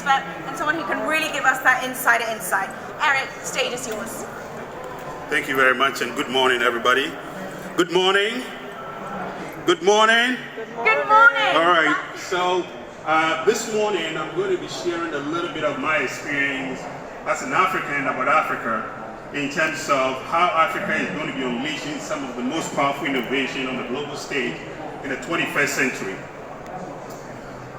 expert and someone who can really give us that insider insight. Eric, the stage is yours. Thank you very much, and good morning, everybody. Good morning. Good morning. Good morning. All right, so this morning I'm going to be sharing a little bit of my experience as an African about Africa in terms of how Africa is going to be unleashing some of the most powerful innovation on the global stage in the 21st century.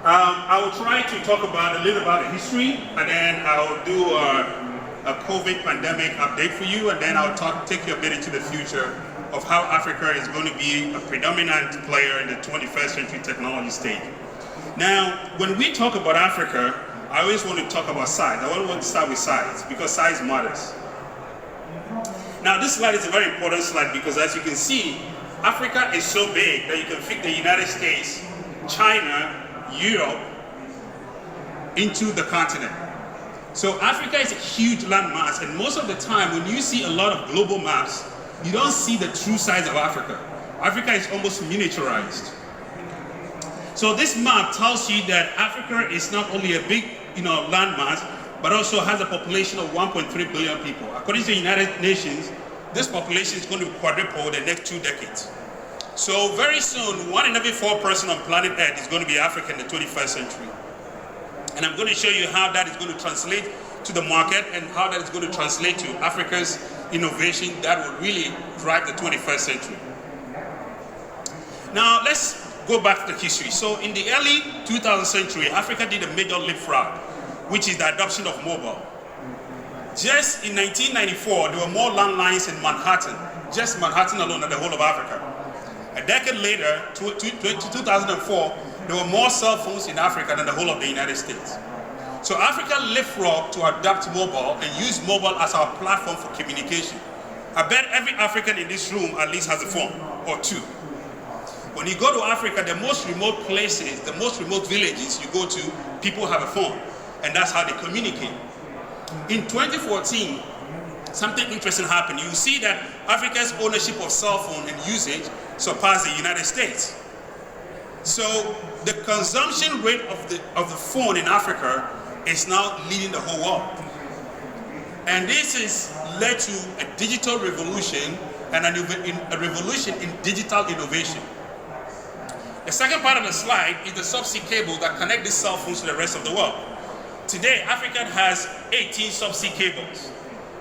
I will try to talk about a little about the history, and then I will do a COVID pandemic update for you, and then I'll take you a bit into the future of how Africa is going to be a predominant player in the 21st century technology stage. Now, when we talk about Africa, I always want to talk about size. I want to start with size, because size matters. Now, this slide is a very important slide because, as you can see, Africa is so big that you can fit the United States, China, Europe into the continent. So Africa is a huge landmass, and most of the time when you see a lot of global maps, you don't see the true size of Africa. Africa is almost miniaturized. So this map tells you that Africa is not only a big landmass, but also has a population of 1.3 billion people. According to the United Nations, this population is going to quadruple in the next 2 decades. So very soon, 1 in every 4 person on planet Earth is going to be African in the 21st century. And I'm going to show you how that is going to translate to the market and how that is going to translate to Africa's innovation that will really drive the 21st century. Now, let's go back to the history. So in the early 2000th century, Africa did a major leapfrog, which is the adoption of mobile. Just in 1994, there were more landlines in Manhattan, just Manhattan alone, than the whole of Africa. A decade later, 2004, there were more cell phones in Africa than the whole of the United States. So Africa leapfrogged to adopt mobile and use mobile as our platform for communication. I bet every African in this room at least has a phone or 2. When you go to Africa, the most remote places, the most remote villages you go to, people have a phone, and that's how they communicate. In 2014, something interesting happened. You see that Africa's ownership of cell phone and usage surpassed the United States. So the consumption rate of the phone in Africa is now leading the whole world. And this has led to a digital revolution and a revolution in digital innovation. The second part of the slide is the subsea cable that connects these cell phones to the rest of the world. Today, Africa has 18 subsea cables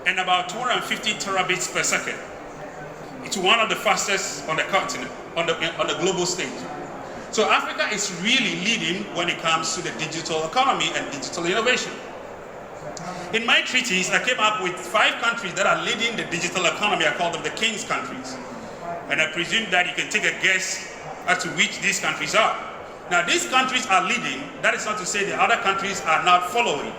and about 250 terabits per second. It's one of the fastest on the continent, on the global stage. So Africa is really leading when it comes to the digital economy and digital innovation. In my treatise, I came up with 5 countries that are leading the digital economy. I call them the King's countries. And I presume that you can take a guess as to which these countries are. Now, these countries are leading. That is not to say the other countries are not following.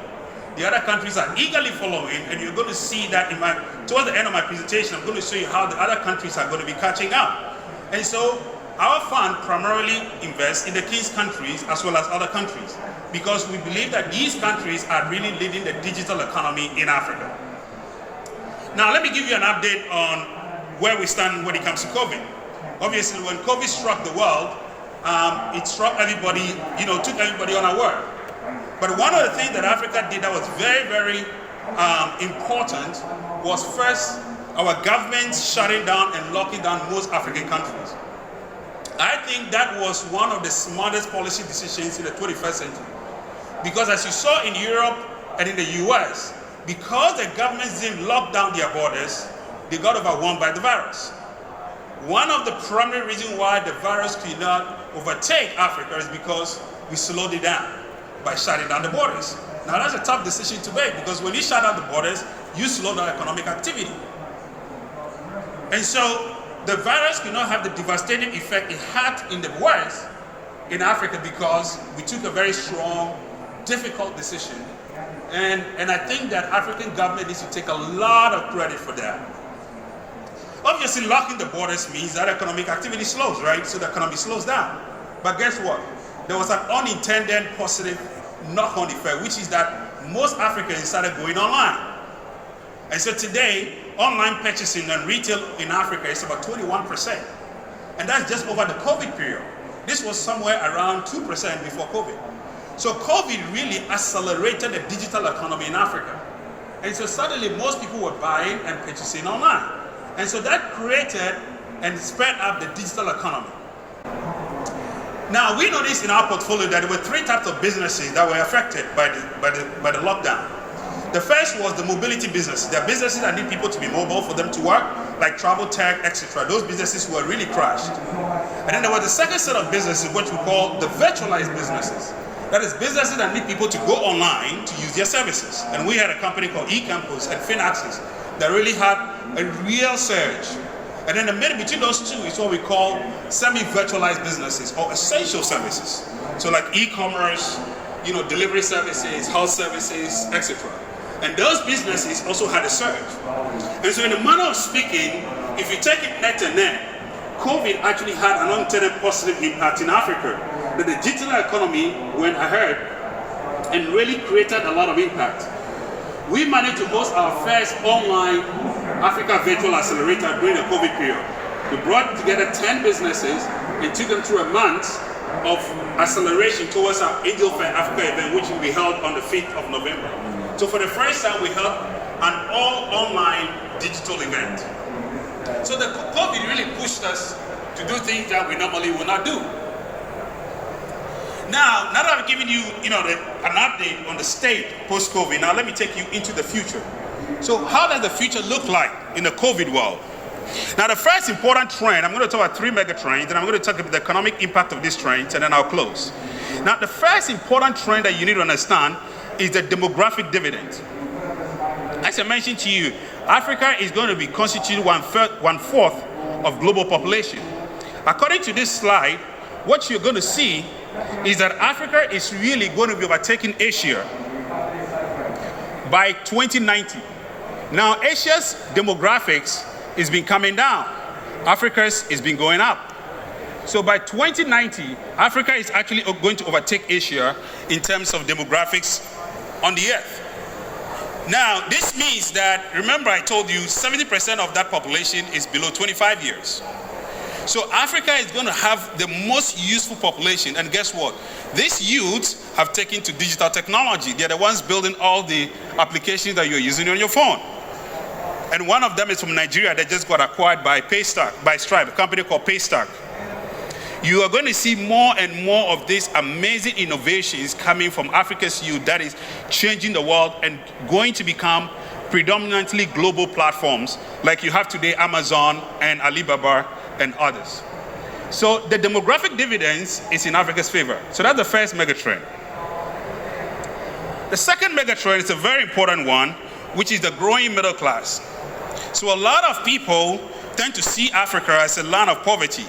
The other countries are eagerly following, and you're going to see that towards the end of my presentation, I'm going to show you how the other countries are going to be catching up. And so, our fund primarily invests in the King's countries as well as other countries, because we believe that these countries are really leading the digital economy in Africa. Now, let me give you an update on where we stand when it comes to COVID. Obviously, when COVID struck the world, it struck everybody, took everybody unaware. But one of the things that Africa did that was very, very important was first, our government shutting down and locking down most African countries. I think that was one of the smartest policy decisions in the 21st century. Because as you saw in Europe and in the US, because the governments didn't lock down their borders, they got overwhelmed by the virus. One of the primary reasons why the virus could not overtake Africa is because we slowed it down by shutting down the borders. Now that's a tough decision to make, because when you shut down the borders, you slow down economic activity. And so the virus could not have the devastating effect it had in the West, in Africa, because we took a very strong, difficult decision. And I think that African government needs to take a lot of credit for that. Obviously, locking the borders means that economic activity slows, right? So the economy slows down. But guess what? There was an unintended positive knock-on effect, which is that most Africans started going online. And so today, online purchasing and retail in Africa is about 21%. And that's just over the COVID period. This was somewhere around 2% before COVID. So COVID really accelerated the digital economy in Africa. And so suddenly most people were buying and purchasing online. And so that created and sped up the digital economy. Now we noticed in our portfolio that there were three types of businesses that were affected by the lockdown. The first was the mobility business. There are businesses that need people to be mobile for them to work, like travel tech, etc. Those businesses were really crashed. And then there was the second set of businesses, which we call the virtualized businesses. That is businesses that need people to go online to use their services. And we had a company called eCampus and Finaxis that really had a real surge. And then the middle between those two is what we call semi-virtualized businesses or essential services. So like e-commerce, delivery services, health services, etc. And those businesses also had a surge. And so in a manner of speaking, if you take it net to net, COVID actually had an unintended positive impact in Africa. The digital economy went ahead and really created a lot of impact. We managed to host our first online Africa Virtual Accelerator during the COVID period. We brought together 10 businesses and took them through a month of acceleration towards our Angel Fair Africa event, which will be held on the 5th of November. So for the first time, we held an all-online digital event. So the COVID really pushed us to do things that we normally would not do. Now that I've given you, an update on the state post-COVID, now let me take you into the future. So how does the future look like in the COVID world? Now the first important trend, I'm going to talk about 3 mega trends, and I'm going to talk about the economic impact of these trends, and then I'll close. Now the first important trend that you need to understand is the demographic dividend. As I mentioned to you, Africa is going to be constituted one-fourth of global population. According to this slide, what you're going to see is that Africa is really going to be overtaking Asia by 2090. Now, Asia's demographics has been coming down. Africa's has been going up. So by 2090, Africa is actually going to overtake Asia in terms of demographics on the earth. Now, this means that, remember I told you, 70% of that population is below 25 years. So Africa is going to have the most useful population, and guess what? These youths have taken to digital technology. They're the ones building all the applications that you're using on your phone. And one of them is from Nigeria that just got acquired by Stripe, a company called Paystack. You are going to see more and more of these amazing innovations coming from Africa's youth that is changing the world and going to become predominantly global platforms like you have today, Amazon and Alibaba and others. So the demographic dividends is in Africa's favor. So that's the first megatrend. The second megatrend is a very important one, which is the growing middle class. So a lot of people tend to see Africa as a land of poverty,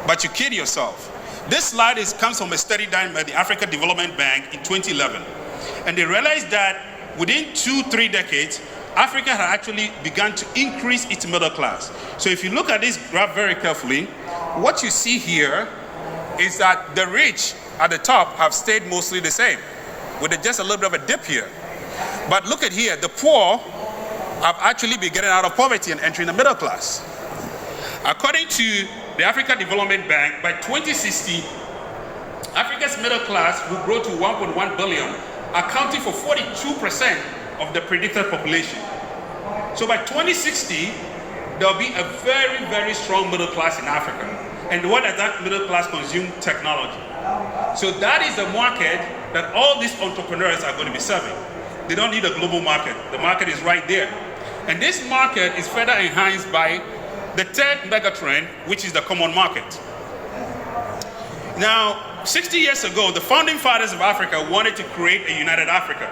but you kid yourself. This slide comes from a study done by the Africa Development Bank in 2011. And they realized that within 2-3 decades, Africa had actually begun to increase its middle class. So if you look at this graph very carefully, what you see here is that the rich at the top have stayed mostly the same, with just a little bit of a dip here. But look at here, the poor have actually been getting out of poverty and entering the middle class. According to the Africa Development Bank, by 2060, Africa's middle class will grow to 1.1 billion, accounting for 42% of the predicted population. So by 2060, there'll be a very, very strong middle class in Africa. And what does that middle class consume? Technology. So that is the market that all these entrepreneurs are going to be serving. They don't need a global market. The market is right there. And this market is further enhanced by the third megatrend, which is the common market. Now, 60 years ago, the founding fathers of Africa wanted to create a united Africa.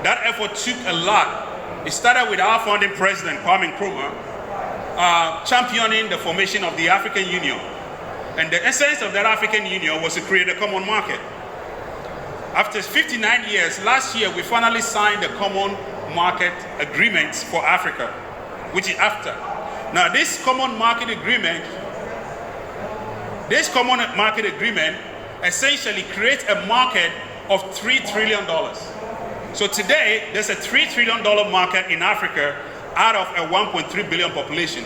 That effort took a lot. It started with our founding president, Kwame Nkrumah, championing the formation of the African Union. And the essence of that African Union was to create a common market. After 59 years, last year, we finally signed the Common Market Agreement for Africa, which is AfCFTA. Now, this common market agreement essentially creates a market of $3 trillion. So today, there's a $3 trillion market in Africa out of a 1.3 billion population.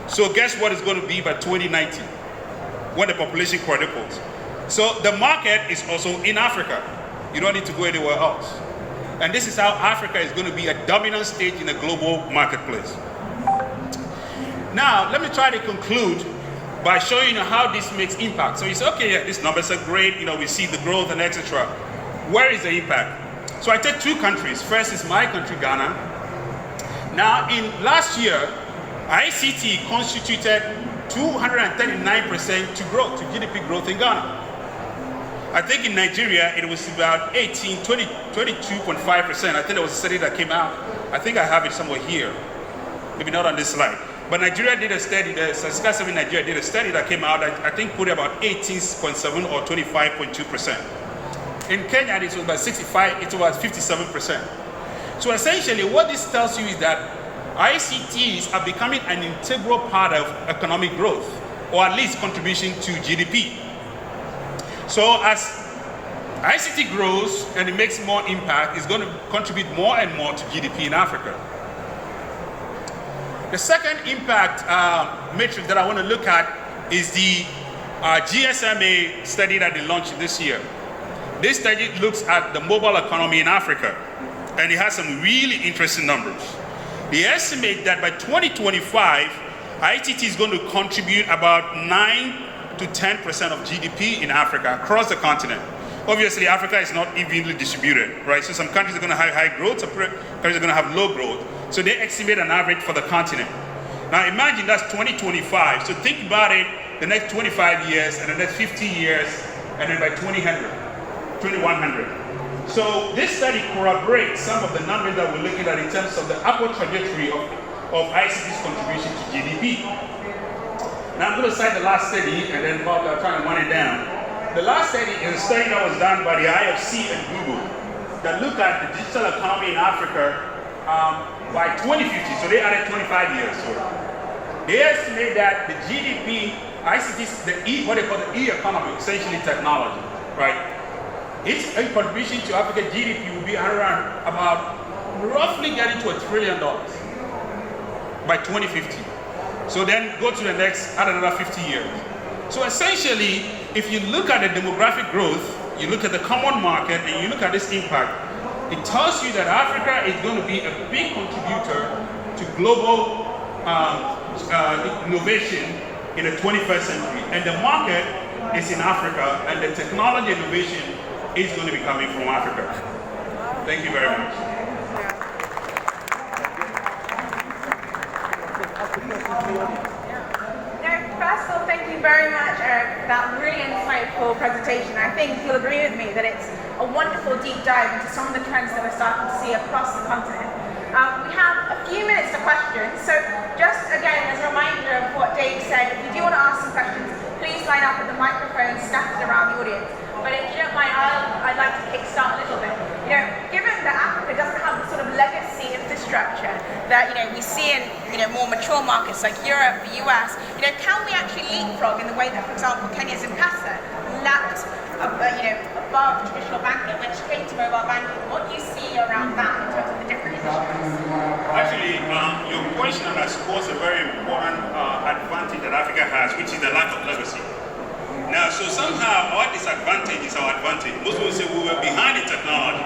So guess what it's going to be by 2090, when the population quadruples? So the market is also in Africa. You don't need to go anywhere else. And this is how Africa is going to be a dominant stage in the global marketplace. Now, let me try to conclude by showing you how this makes impact. So you say, okay, yeah, these numbers are great, we see the growth and etc. Where is the impact? So I take two countries. First is my country, Ghana. Now, in last year, ICT constituted 239% to GDP growth in Ghana. I think in Nigeria, it was about 22.5%. I think there was a study that came out. I think I have it somewhere here. Maybe not on this slide. But Nigeria did a study, the Statistical Survey Nigeria did a study that came out, I think put it about 18.7 or 25.2%. In Kenya, it was about 65, it was 57%. So essentially, what this tells you is that ICTs are becoming an integral part of economic growth, or at least contribution to GDP. So as ICT grows and it makes more impact, it's going to contribute more and more to GDP in Africa. The second impact metric that I want to look at is the GSMA study that they launched this year. This study looks at the mobile economy in Africa, and it has some really interesting numbers. They estimate that by 2025, ICT is going to contribute about 9 to 10% of GDP in Africa across the continent. Obviously, Africa is not evenly distributed, right? So some countries are going to have high growth, some countries are going to have low growth. So they estimate an average for the continent. Now imagine that's 2025. So think about it, the next 25 years and the next 50 years, and then by 2100. So this study corroborates some of the numbers that we're looking at in terms of the upward trajectory of ICT's contribution to GDP. Now I'm going to cite the last study, and then Bob, I'm trying to run it down. The last study is a study that was done by the IFC and Google that looked at the digital economy in Africa by 2050. So they added 25 years to it. They estimate that the GDP, ICT, what they call the e-economy, essentially technology, right? Its contribution to African GDP will be around about roughly getting to $1 trillion by 2050. So then go to the next, add another 50 years. So essentially, if you look at the demographic growth, you look at the common market, and you look at this impact, it tells you that Africa is going to be a big contributor to global innovation in the 21st century. And the market is in Africa, and the technology innovation is going to be coming from Africa. Thank you very much. First of all, thank you very much, Eric, for that really insightful presentation. I think you'll agree with me that it's a wonderful deep dive into some of the trends that we're starting to see across the continent. We have a few minutes for questions, so just again as a reminder of what Dave said, if you do want to ask some questions, please line up at the microphone scattered around the audience. But if you don't mind, I'd like to kickstart a little bit. Given that Africa doesn't have the sort of legacy infrastructure that we see in more mature markets like Europe, the US, can we actually leapfrog in the way that, for example, Kenya's M-Pesa lapped above traditional banking, which came to mobile banking? What do you see around that in terms of the different initiatives? Actually, your question underscores a very important advantage that Africa has, which is the lack of legacy. Now, so somehow our disadvantage is our advantage. Most people say we were behind in technology.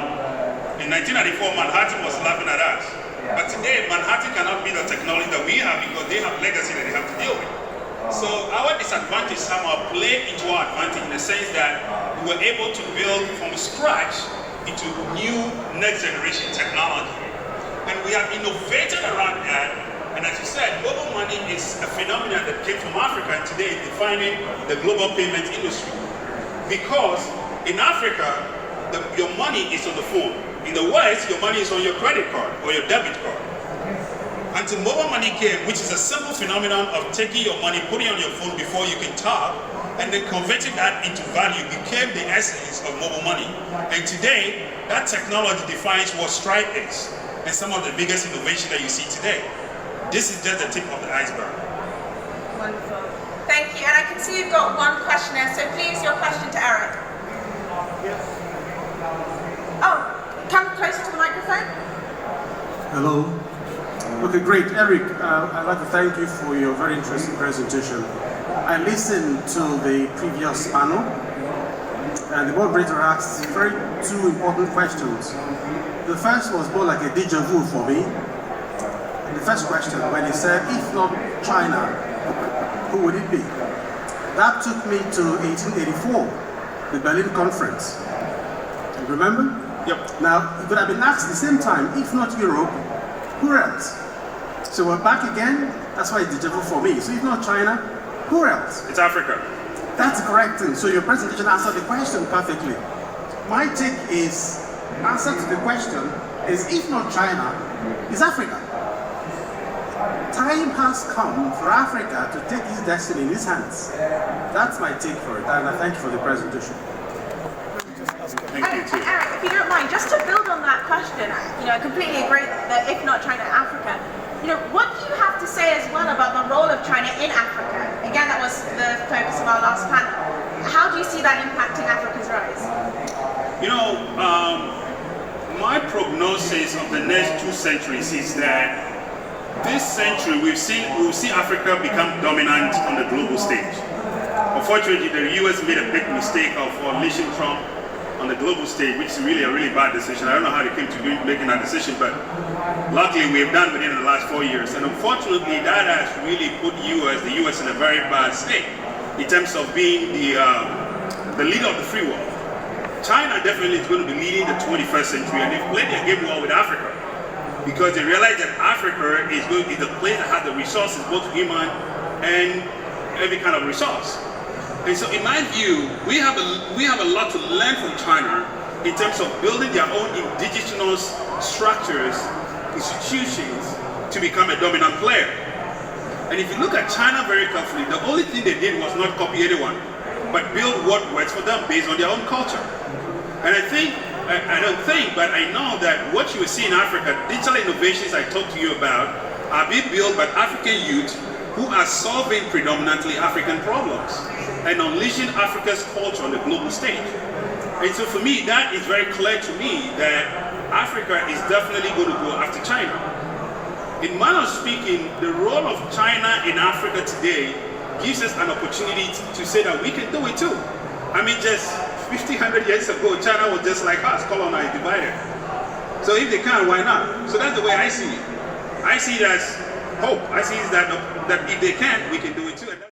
In 1994, Manhattan was laughing at us. But today, Manhattan cannot be the technology that we have because they have legacy that they have to deal with. So our disadvantage somehow played into our advantage in the sense that we were able to build from scratch into new next generation technology. And we have innovated around that. And as you said, global money is a phenomenon that came from Africa and today is defining the global payment industry. Because in Africa, your money is on the phone. In the West, your money is on your credit card or your debit card. Until mobile money came, which is a simple phenomenon of taking your money, putting it on your phone before you can talk, and then converting that into value became the essence of mobile money. And today, that technology defines what Stripe is and some of the biggest innovation that you see today. This is just the tip of the iceberg. Wonderful. Thank you. And I can see you've got one question there, so please your question to Eric. Yes. Oh, come closer to the microphone. Hello. Okay, great. Eric, I'd like to thank you for your very interesting presentation. I listened to the previous panel, And the moderator asked two important questions. The first was more like a deja vu for me. The first question, when he said, if not China, who would it be? That took me to 1884, the Berlin Conference. Remember? Yep. Now, it could have been asked at the same time, if not Europe, who else? So we're back again. That's why it's deja vu for me. So if not China, who else? It's Africa. That's correct. So your presentation answered the question perfectly. My take is, answer to the question is, if not China, is Africa. Time has come for Africa to take its destiny in its hands. That's my take for it, and I thank you for the presentation. Thank you too. Eric, if you don't mind, just to build on that question, I completely agree that if not China, Africa. What do you have to say as well about the role of China in Africa? Again, that was the focus of our last panel. How do you see that impacting Africa's rise? My prognosis of the next 2 centuries is that this century we'll see Africa become dominant on the global stage. Unfortunately, the US made a big mistake of unleashing Trump on the global stage, which is really a really bad decision. I don't know how they came to making that decision, but luckily we have done within the last 4 years. And unfortunately, that has really put the US in a very bad state in terms of being the leader of the free world. China definitely is going to be leading the 21st century, and they've played their game well with Africa because they realize that Africa is the place that has the resources, both human and every kind of resource. And so in my view, we have a lot to learn from China in terms of building their own indigenous structures, institutions to become a dominant player. And if you look at China very carefully, the only thing they did was not copy anyone, but build what works for them based on their own culture. And I don't think, but I know that what you will see in Africa, digital innovations I talked to you about, are being built by African youth who are solving predominantly African problems and unleashing Africa's culture on the global stage. And so for me, that is very clear to me that Africa is definitely going to go after China. In manner of speaking, the role of China in Africa today gives us an opportunity to say that we can do it too. I mean, just 50, 100 years ago, China was just like us, colonized, divided. So if they can, why not? So that's the way I see it. I see it as hope. I see it that if they can, we can do it too.